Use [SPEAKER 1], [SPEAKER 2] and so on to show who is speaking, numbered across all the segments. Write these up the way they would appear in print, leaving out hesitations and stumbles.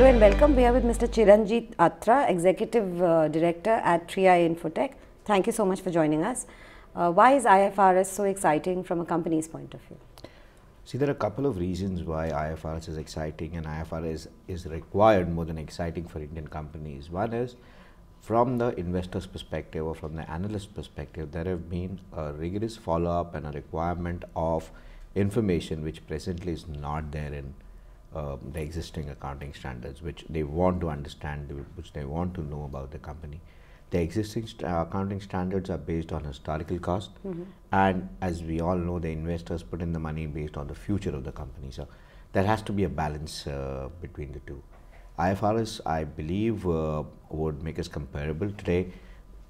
[SPEAKER 1] and welcome. We are with Mr. Charanjeet Attra, Executive Director at Infotech. Thank you so much for joining us. Why is IFRS so exciting from a company's point of view?
[SPEAKER 2] See, there are a couple of reasons why IFRS is exciting, and IFRS is required more than exciting for Indian companies. One is, from the investor's perspective or from the analyst perspective, there have been a rigorous follow-up and a requirement of information which presently is not there in the existing accounting standards, which they want to understand, which they want to know about the company. The existing accounting standards are based on historical cost, and as we all know, the investors put in the money based on the future of the company. So there has to be a balance between the two. IFRS, I believe, would make us comparable today.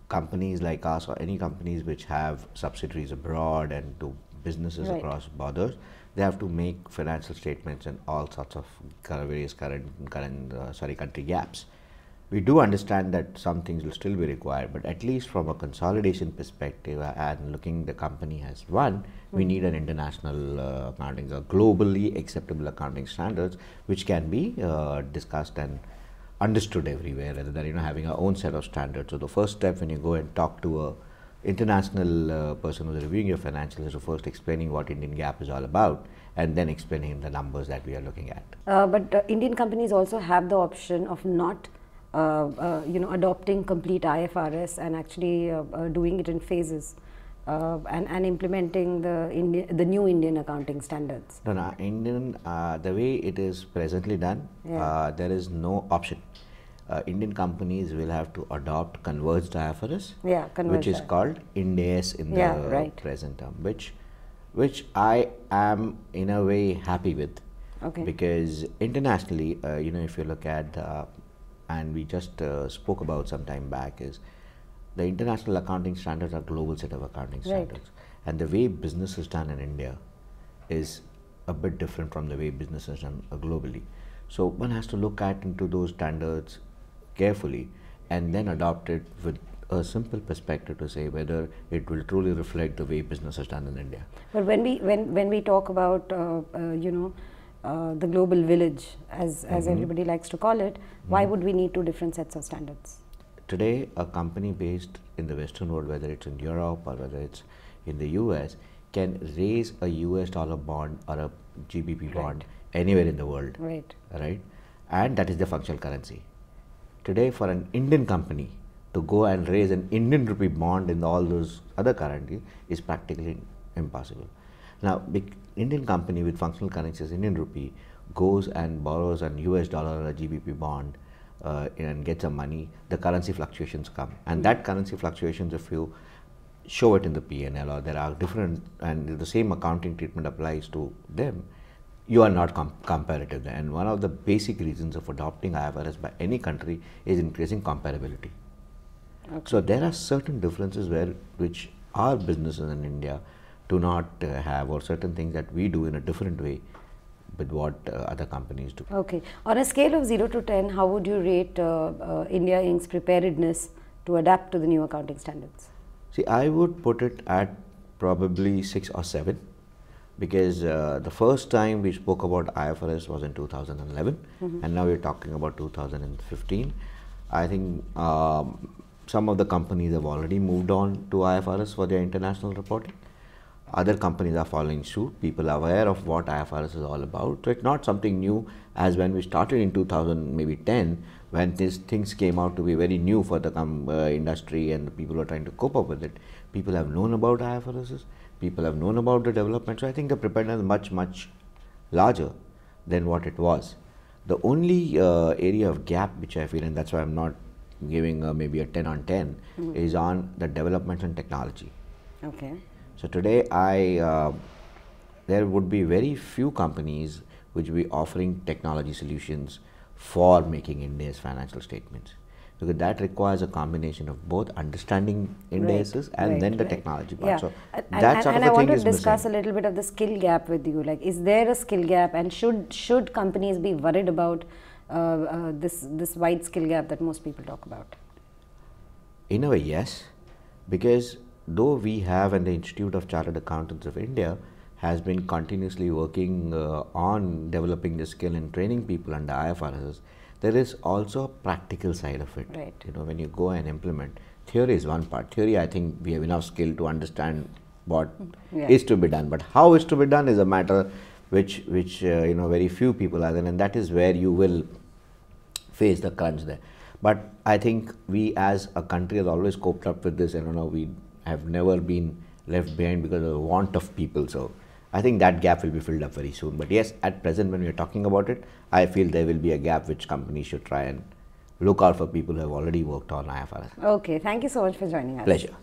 [SPEAKER 2] Companies like us, or any companies which have subsidiaries abroad and do businesses across borders, they have to make financial statements and all sorts of various country gaps. We do understand that some things will still be required, but at least from a consolidation perspective and looking the company as one, we need an international accounting, globally acceptable accounting standards, which can be discussed and understood everywhere, rather than having our own set of standards. So the first step when you go and talk to a international person who's reviewing your financials is to first explaining what Indian GAAP is all about, and then explaining the numbers that we are looking at.
[SPEAKER 1] But Indian companies also have the option of not adopting complete IFRS and actually doing it in phases and implementing the new Indian accounting standards.
[SPEAKER 2] No, the way it is presently done, there is no option. Indian companies will have to adopt converged IFRS, which is called Ind AS in the present term, which I am in a way happy with, because internationally, if you look at and we just spoke about some time back, is the international accounting standards are global set of accounting standards, and the way business is done in India is a bit different from the way business is done globally. So one has to look at into those standards carefully and then adopt it with a simple perspective to say whether it will truly reflect the way business is done in India.
[SPEAKER 1] But when we talk about the global village, as everybody likes to call it, why would we need two different sets of standards?
[SPEAKER 2] Today, a company based in the Western world, whether it's in Europe or whether it's in the US, can raise a US dollar bond or a GBP bond anywhere in the world, right? And that is the functional currency. Today, for an Indian company to go and raise an Indian rupee bond in all those other currencies is practically impossible. Now, big Indian company with functional currency as Indian rupee goes and borrows an US dollar or a GBP bond and gets some money, the currency fluctuations come. And that currency fluctuations, if you show it in the P&L, or there are different, and the same accounting treatment applies to them, you are not comparative. And one of the basic reasons of adopting IFRS by any country is increasing comparability. So there are certain differences which our businesses in India do not have, or certain things that we do in a different way with what other companies do.
[SPEAKER 1] Okay. On a scale of 0 to 10, how would you rate India Inc.'s preparedness to adapt to the new accounting standards?
[SPEAKER 2] See, I would put it at probably 6 or 7, because the first time we spoke about IFRS was in 2011, and now we're talking about 2015. I think some of the companies have already moved on to IFRS for their international reporting. Other companies are following suit. People are aware of what IFRS is all about. So it's not something new, as when we started in 2010, when these things came out to be very new for the industry and the people were trying to cope up with it. People have known about IFRS, people have known about the development. So I think the preparedness is much, much larger than what it was. The only area of gap which I feel, and that's why I'm not giving maybe a 10 on 10, is on the development and technology.
[SPEAKER 1] Okay.
[SPEAKER 2] So today, there would be very few companies which will be offering technology solutions for making India's financial statements, because that requires a combination of both understanding Ind AS and then the technology part. So that sort of a thing is missing. And
[SPEAKER 1] I want to discuss a little bit of the skill gap with you. Like, is there a skill gap, and should companies be worried about this wide skill gap that most people talk about?
[SPEAKER 2] In a way, yes, because though we have, and the Institute of Chartered Accountants of India has been continuously working on developing the skill and training people under IFRS, there is also a practical side of it.
[SPEAKER 1] Right.
[SPEAKER 2] You know, when you go and implement, theory is one part. Theory, I think we have enough skill to understand what is to be done, but how is to be done is a matter which you know, very few people are, and that is where you will face the crunch there. But I think we as a country has always coped up with this, and you know, we have never been left behind because of the want of people. So I think that gap will be filled up very soon. But yes, at present when we are talking about it, I feel there will be a gap which companies should try and look out for people who have already worked on IFRS.
[SPEAKER 1] Okay, thank you so much for joining us.
[SPEAKER 2] Pleasure.